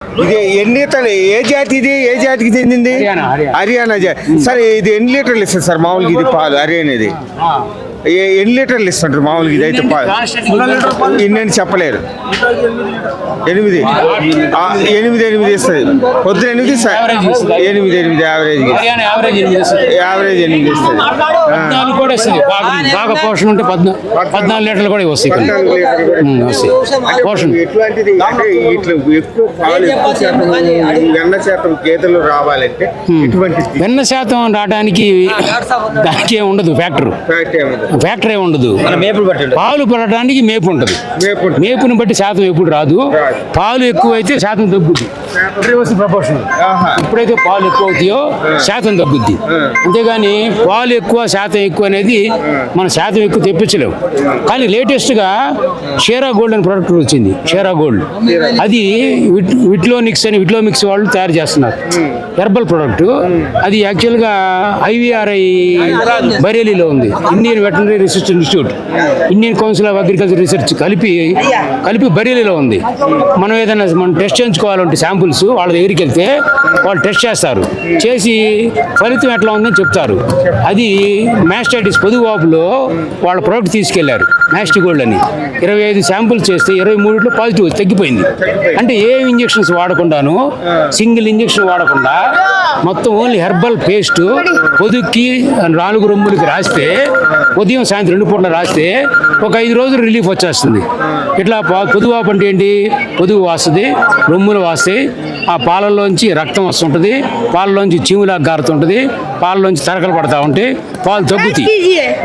ఇది ఎన్ని లీటర్లు? ఏ జాతి ఇది? ఏ జాతికి చెందింది? హర్యానా జాతి. సరే ఇది ఎన్ని లీటర్లు ఇస్తుంది సార్ మామూలుగా ఇది పాలు హర్యానాది? ఎన్ని లీటర్లు ఇస్తుంటారు మామూలుగా ఇది అయితే పాలు? ఇన్ని చెప్పలేరు. 8 8 ఇస్తుంది. పొద్దున 8 8 యావరేజ్ 8 ఇస్తుంది. కూడా ఇస్తుంది. బాగా పోషణ ఉంటే 14 లీటర్లు కూడా వస్తాయి. పోషణ ఎట్లాంటిది అంటే ఇట్లా ఎక్కువ పాలు ఎక్కువ శాతం వెన్న శాతం గేదెలు రావాలంటే ఎటువంటి వెన్న శాతం రావడానికి దానికి ఏమి ఉండదు. ఫ్యాక్టరీ ఉండదు. పాలు పడటానికి మేపు ఉంటుంది. మేపుని బట్టి శాతం ఎప్పుడు రాదు. పాలు ఎక్కువ అయితే శాతం తగ్గుద్ది. ప్రపోర్షనల్. ఎప్పుడైతే పాలు ఎక్కువ అవుతాయో శాతం తగ్గుద్ది. అంతేగాని పాలు ఎక్కువ శాతం ఎక్కువ అనేది మన శాతం ఎక్కువ తెప్పించలేము. కానీ లేటెస్ట్గా షేరా గోల్డ్ అనే ప్రోడక్ట్ వచ్చింది. షేరా గోల్డ్ అది విట్లోమిక్స్ వాళ్ళు తయారు చేస్తున్నారు. Herbal product. అది యాక్చువల్గా IVRI బరేలీలో ఉంది. Indian veterinary research institute, Indian council of agriculture research కలిపి బరేలీలో ఉంది. మనం ఏదైనా టెస్ట్ చేయించుకోవాలంటే శాంపుల్స్ వాళ్ళ దగ్గరికి వెళ్తే వాళ్ళు టెస్ట్ చేస్తారు. చేసి ఫలితం ఎట్లా ఉందని చెప్తారు. అది మ్యాస్టైటిస్ పొదువాపులో వాళ్ళ ప్రోడక్ట్ తీసుకెళ్లారు. మ్యాస్టి గోల్డ్ అని 25 శాంపుల్స్ చేస్తే 23లో పాజిటివ్ తగ్గిపోయింది. అంటే ఏ ఇంజెక్షన్స్ వాడకుండాను, సింగిల్ ఇంజెక్షన్ వాడకుండా మొత్తం ఓన్లీ హెర్బల్ పేస్ట్ పొదుక్కి 4 రొమ్ములకి రాస్తే, ఉదయం సాయంత్రం 2 పూటలు రాస్తే ఒక 5 రోజులు రిలీఫ్ వచ్చేస్తుంది. ఇట్లా పొదువాపు అంటే ఏంటి? పొదుగు వాస్తుంది, రొమ్ములు వాస్తాయి, ఆ పాలల్లోంచి రక్తం వస్తుంటుంది, పాలలోంచి చీములాగా గారుతుంటుంది, పాలలోంచి తరకలు పడతా ఉంటాయి, పాలు తగ్గుతాయి.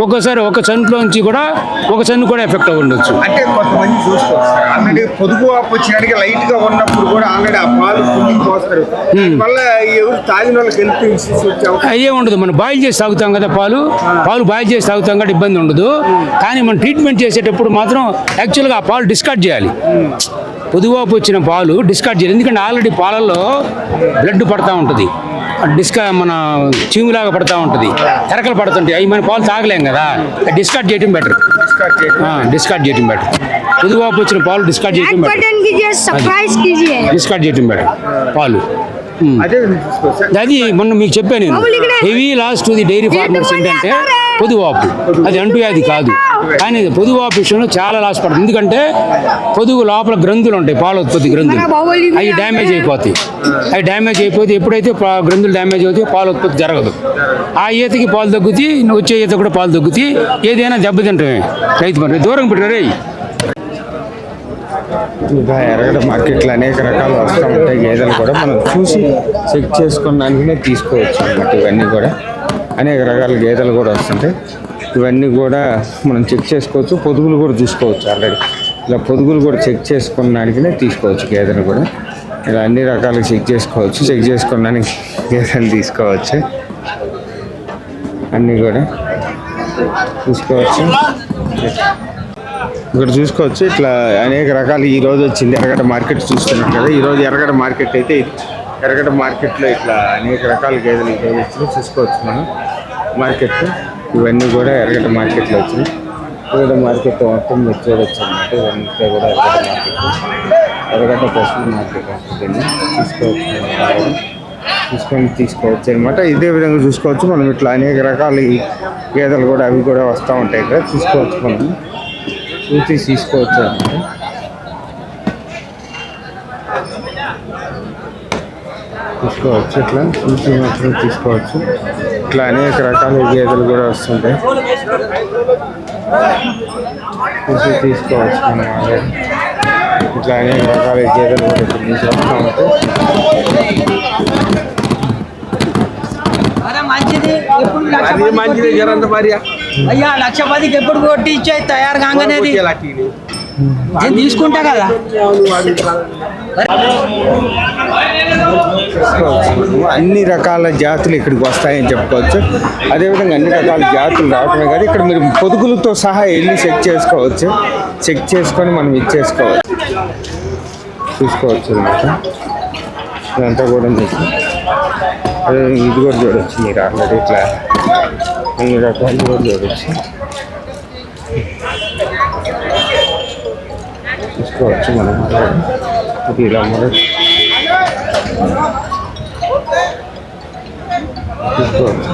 ఒక్కోసారి ఒక చన్నులోంచి కూడా ఒక చన్ను కూడా ఎఫెక్ట్ అవ్వ ఉండొచ్చు. అంటే కొంతమంది చూసుకోవచ్చు పొదుగు వాపు వచ్చినానికి లైట్ గా ఉన్నప్పుడు కూడా ఆల్రెడీ ఆ పాలు పోస్తారు. మళ్ళీ ఎవరు తాగిన వాళ్ళకి హెల్త్ ఇష్యూస్ వచ్చే అయ్యే ఉండదు. మనం బాయిల్ చేసి తాగుతాం కదా, పాలు బాయిల్ చేసి తాగుతాం కాబట్టి ఇబ్బంది ఉండదు. కానీ మనం ట్రీట్మెంట్ చేసేటప్పుడు మాత్రం యాక్చువల్గా ఆ పాలు డిస్కార్డ్ చేయాలి. పొదువాపు వచ్చిన పాలు డిస్కార్డ్ చేయాలి. ఎందుకంటే ఆల్రెడీ పాలల్లో బ్లడ్ పడతా ఉంటుంది, మన చీములాగా పడతా ఉంటుంది, తెరకలు పడుతుంటాయి. అవి మన పాలు తాగలేం కదా. డిస్కార్డ్ చేయడం బెటర్. పొదువాపు వచ్చిన పాలు డిస్కార్డ్ చేయడం బెటర్. పాలు అది మొన్న మీకు చెప్పాను నేను. Heavy loss to the dairy farmers ఏంటంటే పొదువాపు. అది అంటువ్యాధి కాదు, కానీ పొదువాపు విషయంలో చాలా లాస్ పడుతుంది. ఎందుకంటే పొదుగు లోపల గ్రంథులు ఉంటాయి, పాల ఉత్పత్తి గ్రంథులు. అవి డ్యామేజ్ అయిపోతాయి. ఎప్పుడైతే గ్రంథులు డ్యామేజ్ అవుతాయి పాల ఉత్పత్తి జరగదు. ఆ ఈతకి పాలు తగ్గుతాయి, వచ్చే ఈత కూడా పాలు తగ్గుతాయి. ఏదైనా దెబ్బతింటామే రైతు. మరి దూరం పెట్టారే. ఇంకా ఎరగడ మార్కెట్లో అనేక రకాలు వస్తూ ఉంటాయి. గేదెలు కూడా మనం చూసి చెక్ చేసుకోవడానికినే తీసుకోవచ్చు అన్నమాట. ఇవన్నీ కూడా అనేక రకాల గేదెలు కూడా వస్తుంటాయి. ఇవన్నీ కూడా మనం చెక్ చేసుకోవచ్చు. పొదుగులు కూడా చూసుకోవచ్చు. ఆల్రెడీ ఇలా పొదుగులు కూడా చెక్ చేసుకోవడానికినే తీసుకోవచ్చు. గేదెలు కూడా ఇలా అన్ని రకాలు చెక్ చేసుకోవచ్చు. చెక్ చేసుకోవడానికి గేదెలు తీసుకోవచ్చు. అన్నీ కూడా చూసుకోవచ్చు. ఇక్కడ చూసుకోవచ్చు. ఇట్లా అనేక రకాలు ఈరోజు వచ్చింది ఎర్రగడ్డ మార్కెట్ చూస్తున్నాం కదా. ఈరోజు ఎర్రగడ్డ మార్కెట్ అయితే ఎర్రగడ్డ మార్కెట్లో ఇట్లా అనేక రకాల గేదెలు ఈరోజు వచ్చి చూసుకోవచ్చు మనం మార్కెట్లో. ఇవన్నీ కూడా ఎర్రగడ్డ మార్కెట్లో వచ్చినాయి. ఎర్రగడ్డ మార్కెట్ మొత్తం మీరు చూడవచ్చు అన్నమాట. ఇవన్నీ కూడా ఎర్రగడ్డ పశువుల మార్కెట్ దీన్ని తీసుకోవచ్చు అనమాట. ఇదే విధంగా చూసుకోవచ్చు మనం. ఇట్లా అనేక రకాల గేదెలు కూడా అవి కూడా వస్తూ ఉంటాయి ఇక్కడ. చూసుకోవచ్చు మనం, చూసి తీసుకోవచ్చు అన్నమాట. ఇట్లా చూసి మాత్రం తీసుకోవచ్చు. ఇట్లా అనేక రకాల గేదెలు కూడా వస్తుంటాయి, చూసి తీసుకోవచ్చు మనం. ఇట్లా అనేక రకాల గేదెలు కూడా ఇక్కడ నుంచి వస్తూ ఉంటాయి. మంచిది జరంత భార్య అయ్యా 1,10,000కి ఎప్పుడు కొట్టి ఇచ్చే తయారు కాగానే నేను తీసుకుంటా కదా. అన్ని రకాల జాతులు ఇక్కడికి వస్తాయని చెప్పుకోవచ్చు. అదేవిధంగా అన్ని రకాల జాతులు రావటమే కాదు, ఇక్కడ మీరు పొదుగులతో సహా వెళ్ళి చెక్ చేసుకోవచ్చు. చెక్ చేసుకొని మనం చూసుకోవచ్చు అనమాట. ఇదంతా కూడా మీకు అదే ఇది కూడా చూడవచ్చు మీరు. ఆల్రెడీ ఇట్లా అన్ని రకాలు కూడా చూడవచ్చు, చూసుకోవచ్చు మనం. ఇలా తీసుకోవచ్చు.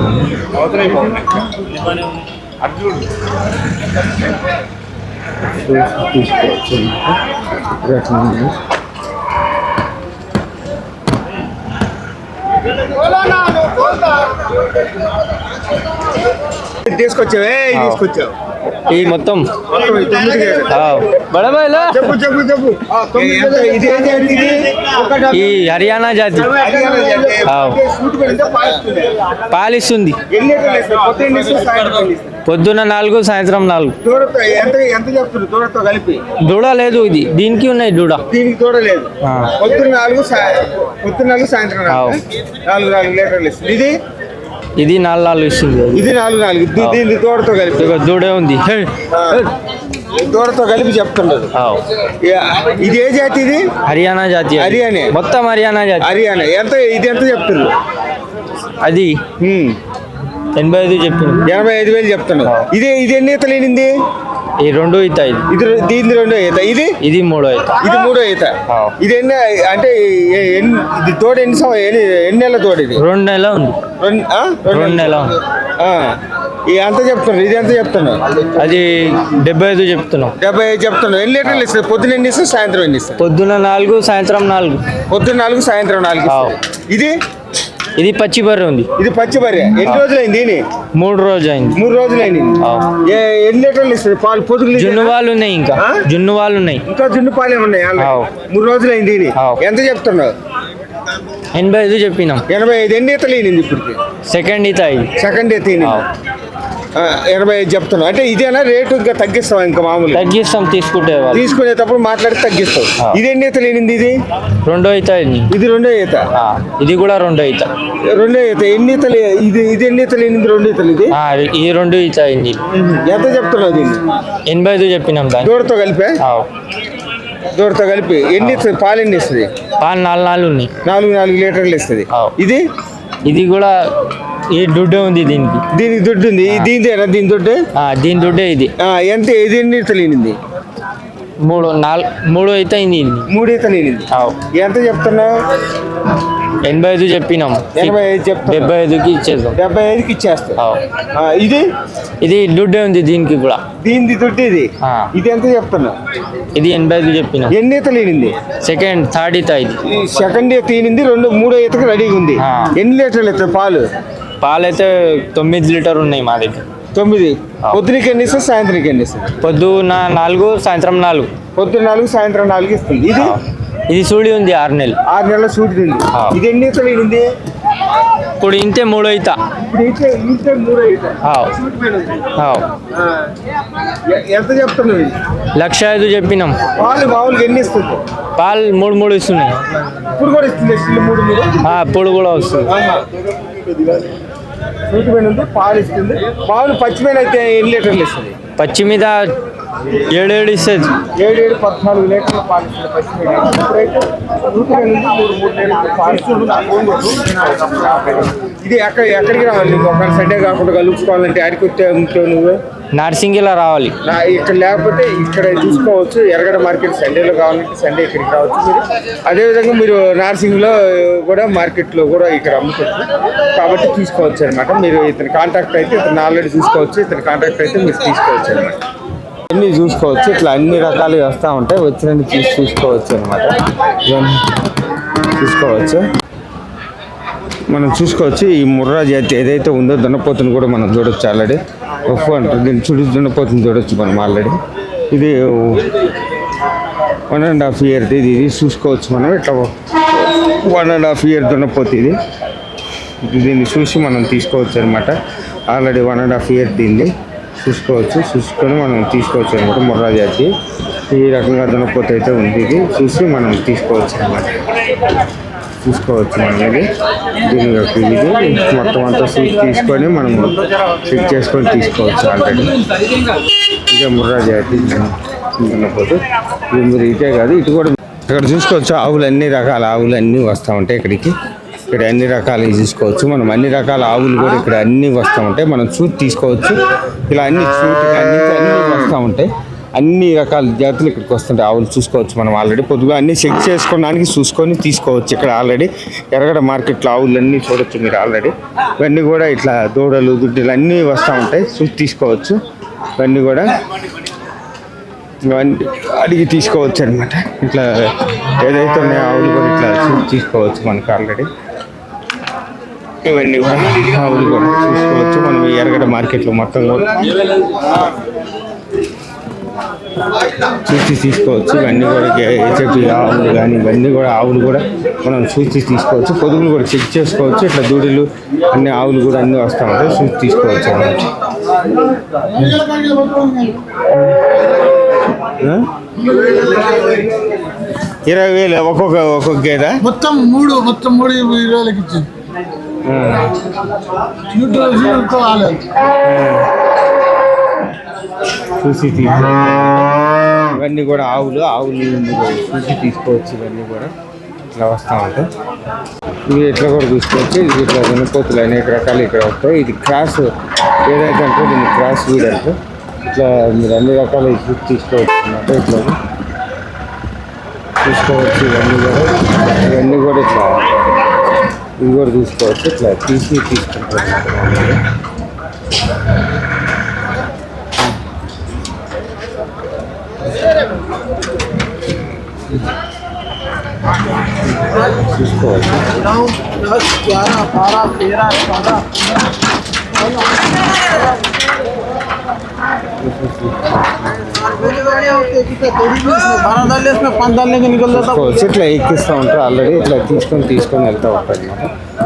తీసుకొచ్చావే తీసుకొచ్చావు ఈ మొత్తం చెప్పు చెప్పు చెప్పు. ఇది ఏం జాతి ఇది? ఈ హర్యానా జాతి పాలిస్తుంది. ఎన్ని లీటర్లు ఇస్తావు? పొద్దున్న ఎన్ని ఇస్తావు? సాయంత్రం ఎన్ని ఇస్తావు? పొద్దున్న 4 సాయంత్రం 4. దూడతో ఎంత ఎంత చెప్తుంది? దూడతో కలిపి దూడ లేదు, ఇది దీనికి ఉన్నాయి దూడ. దీనికి దూడలేదు. పొద్దున్న 4 సాయంత్రం 4 లీటర్లు ఇస్తుంది. ఇది 4 ఇస్తుంది. ఇది 4 దీన్ని దూడతో కలిపి ఇక దూడే ఉంది. దూడతో కలిపి చెప్తున్నారు. ఇది ఏ జాతి? ఇది హర్యానా జాతి. హర్యానా మొత్తం హర్యానా జాతి. హర్యానా. ఎంత ఇది ఎంత చెప్తున్నారు? అది 85 చెప్పింది. 85,000 చెప్తున్నారు. ఇది ఎన్ని ఈత లేనింది? ఈ 2 ఈత. ఇది దీన్ని 2 ఈత. ఇది 3 ఈత. ఇది 3 ఈత. ఇది ఎన్ని అంటే ఇది తోడు ఎన్ని నెలల తోడు? ఇది 2 నెలల ఉంది. 2 నెలల ఉంది. ఎంత చెప్తున్నారు? ఇది ఎంత చెప్తున్నారు? అది 75 చెప్తున్నాం. 75 చెప్తున్నారు. ఎన్ని లీటర్లు ఇస్తారు? పొద్దున ఎన్ని ఇస్తారు? సాయంత్రం ఎన్ని ఇస్తారు? పొద్దున్న 4 సాయంత్రం 4. పొద్దున్న 4 సాయంత్రం 4 ఇస్తారు. ఇది పచ్చి బర్రె ఉంది. ఇది పచ్చి బర్రె. ఎన్ని రోజులైంది? 3 రోజు అయింది. 3 రోజులైంది. ఎన్ని లీటర్లు ఇస్తుంది పాలు? పొద్దులు జున్ను వాళ్ళు ఉన్నాయి. ఇంకా జున్ను వాళ్ళు ఉన్నాయి. ఇంకా జున్ను పాలే ఉన్నాయి. 3 రోజులైంది. ఎంత చెప్తున్నావు? 85 చెప్పినాం. 85. ఎన్ని ఈతలు అయినింది ఇప్పటికి? సెకండ్ ఈత ఇది. సెకండ్ ఈత 85 చెప్తున్నావు. అంటే ఇదేనా రేటు? ఇంకా తగ్గిస్తావా? ఇంకా మామూలు తగ్గిస్తాం తీసుకుంటే వాళ్ళు. తీసుకునేటప్పుడు మాట్లాడి తగ్గిస్తావు. ఇది ఎన్ని ఈతలు అయినింది? ఇది 2 ఈత అయింది. ఇది 2 ఈత. ఇది కూడా 2 ఈత. 2 ఈత. ఎన్ని ఈతలు? ఇది ఎన్ని ఈతలు అయినింది? 2 ఈతలు. ఇది ఈ 2 ఈత అయింది. ఎంత చెప్తున్నావు దీన్ని? 85 చెప్పినాం. దాన్ని దూడతో కలిపే? దూడతో కలిపి ఎన్ని పాలు ఎన్ని ఇస్తుంది? పాలు 4 ఉన్నాయి. 4 లీటర్లు ఇస్తుంది. ఇది కూడా ఈ దుడ్డే ఉంది. దీనికి దుడ్డు ఉంది. దీనిదేనా? దీని దుడ్డే? దీని దుడ్డే ఇది. ఎంత? ఇది ఎన్ని ఈతలు అయినింది? 3 ఈత అయింది. 3 ఈతలు అయినింది. ఎంత చెప్తున్నావు? 85 చెప్పినాం. 85 చెప్తా. 75కి ఇచ్చేద్దాం. 75కి ఇచ్చేస్తావు. ఇది దుడ్డే ఉంది. దీనికి కూడా దీని దుడ్డు. ఇది ఎంత చెప్తున్నావు? ఇది 85 చెప్పినాం. ఎన్ని ఈతలు అయినింది? సెకండ్ థర్డ్ ఈత ఇది. సెకండ్ ఈత అయినింది. 3 ఈతకి రెడీగా ఉంది. ఎన్ని లీటర్లు ఇస్తాయి పాలు? పాలైతే 9 లీటర్ ఉన్నాయి మా దగ్గర. 9. పొద్దునకి ఎన్ని ఇస్తుంది? సాయంత్రానికి ఎన్ని ఇస్తుంది? పొద్దున 4 సాయంత్రం 4. పొద్దున్న 4 సాయంత్రం 4 ఇస్తుంది. ఇది సూడి ఉంది. 6 నెలలు. 6 నెలల సూటి ఉంది. ఇది ఎన్ని ఈతలు అయినింది? ఇప్పుడు ఇంతే 3 ఈత. ఇంతే 3 ఈత. ఎంత చెప్తున్నావు? 1,05,000 చెప్పినాం. పాలు మామూలుగా ఎన్ని ఇస్తుంది? పాలు 3 ఇస్తున్నాయి. ఇప్పుడు కూడా ఇస్తుంది. 3 ఇప్పుడు కూడా వస్తుంది. సూటి మీద ఉంది. పాలు ఇస్తుంది. మామూలు పచ్చి మీద అయితే ఎన్ని లీటర్లు ఇస్తుంది? పచ్చి మీద 7 ఇస్తుంది. 7 14 లీటర్ల పాలు ఇస్తుంది పచ్చి మీద. ఇప్పుడైతే సూటి మీద ఉంది. 3 లీటర్ల పాలు ఇస్తుంది. ఇది ఎక్కడికి రావాలి? ఒక సండే కాకుండా కలుపుకోవాలంటే ఆడికి వచ్చే నువ్వు నార్సింగిలా రావాలి. ఇక్కడ లేకపోతే ఇక్కడ చూసుకోవచ్చు. ఎర్రగడ్డ మార్కెట్ సండేలో కావాలంటే సండే ఇక్కడికి రావచ్చు మీరు. అదేవిధంగా మీరు నార్సింగ్లో కూడా మార్కెట్లో కూడా ఇక్కడ అమ్ముకోవచ్చు. కాబట్టి తీసుకోవచ్చు అనమాట. మీరు ఇతని కాంటాక్ట్ అయితే ఇతను ఆల్రెడీ చూసుకోవచ్చు. ఇతని కాంటాక్ట్ అయితే మీరు తీసుకోవచ్చు అనమాట. అన్నీ చూసుకోవచ్చు. ఇట్లా అన్ని రకాలుగా వస్తూ ఉంటాయి. వచ్చినన్ని చూసుకోవచ్చు అనమాట. ఇవన్నీ చూసుకోవచ్చు. మనం చూసుకోవచ్చు. ఈ ముర్రా జాతి ఏదైతే ఉందో దున్నపోతుని కూడా మనం చూడొచ్చు. ఆల్రెడీ ఒప్పు అంటారు దీన్ని. దున్నపోతుని చూడొచ్చు మనం ఆల్రెడీ. ఇది 1.5 year. ఇది చూసుకోవచ్చు మనం. ఇట్లా 1.5 year దున్నపోతు ఇది. దీన్ని చూసి మనం తీసుకోవచ్చు అనమాట. ఆల్రెడీ 1.5 year దీన్ని చూసుకోవచ్చు. చూసుకొని మనం తీసుకోవచ్చు అనమాట. ముర్రా జాతి ఈ రకంగా దున్నపోతు అయితే ఉంది. ఇది చూసి మనం తీసుకోవచ్చు అనమాట. చూసుకోవచ్చు మనం. ఇది దీని యొక్క ఇది మొత్తం అంతా తీసుకొని మనం చెక్ చేసుకొని తీసుకోవచ్చు. ఆల్రెడీ ఇదే ముర్రా జాతి దున్నపోతు. ఇది మీరు ఇదే కాదు, ఇటు కూడా ఇక్కడ చూసుకోవచ్చు. ఆవులు అన్ని రకాల ఆవులు అన్నీ వస్తూ ఉంటాయి ఇక్కడికి. ఇక్కడ అన్ని రకాలు చూసుకోవచ్చు మనం. అన్ని రకాల ఆవులు కూడా ఇక్కడ అన్నీ వస్తూ ఉంటాయి. మనం చూసి తీసుకోవచ్చు. ఇలా అన్ని చూసి అన్నీ వస్తూ ఉంటాయి. అన్ని రకాల జాతులు ఇక్కడికి వస్తుంటాయి. ఆవులు చూసుకోవచ్చు మనం ఆల్రెడీ పొద్దుగా అన్ని చెక్ చేసుకోవడానికి చూసుకొని తీసుకోవచ్చు. ఇక్కడ ఆల్రెడీ ఎర్రగడ్డ మార్కెట్లో ఆవులు అన్నీ చూడొచ్చు మీరు ఆల్రెడీ. ఇవన్నీ కూడా ఇట్లా దూడలు దుడ్డలు అన్నీ వస్తూ ఉంటాయి, చూసి తీసుకోవచ్చు. ఇవన్నీ కూడా ఇవన్నీ అడిగి తీసుకోవచ్చు అనమాట. ఇట్లా ఏదైతే ఉన్నాయో ఆవులు కూడా ఇట్లా చూసి తీసుకోవచ్చు మనకు ఆల్రెడీ. ఇవన్నీ కూడా ఆవులు కూడా చూసుకోవచ్చు మనం ఈ ఎర్రగడ్డ మార్కెట్లో మొత్తం కూడా చూసి తీసుకోవచ్చు. ఇవన్నీ కూడా హెచ్ఎఫ్డి ఆవులు కానీ ఇవన్నీ కూడా ఆవులు కూడా మనం చూసి తీసుకోవచ్చు. పొదుగులు కూడా చెక్ చేసుకోవచ్చు. ఇట్లా దూడలు అన్ని ఆవులు కూడా అన్నీ వస్తూ ఉంటాయి, చూసి తీసుకోవచ్చు అన్నమాట. 20,000 ఒక్కొక్క గేదె మొత్తం మూడు 20,000కి ఇచ్చింది. చూసి ఇవన్నీ కూడా ఆవులు చూసి తీసుకోవచ్చు. ఇవన్నీ కూడా ఇట్లా వస్తూ ఉంటాయి. ఇవి ఇట్లా కూడా చూసుకోవచ్చు. ఇది ఇట్లా వెనుకోతులు అనేక రకాలు ఇక్కడ వస్తాయి. ఇది క్రాస్ ఏదైతే అంటే దీన్ని క్రాస్ వీడ్ అంటే ఇట్లా మీరు అన్ని రకాల చూసి తీసుకోవచ్చు అన్నమాట. ఇట్లా చూసుకోవచ్చు. ఇవన్నీ కూడా ఇట్లా ఇవి కూడా చూసుకోవచ్చు. ఇట్లా తీసుకుంటారు. చూసుకోవచ్చు. ఇట్లా ఎక్కిస్తూ ఉంటారు ఆల్రెడీ. ఇట్లా తీసుకొని వెళ్తూ ఉంటారు అన్నమాట.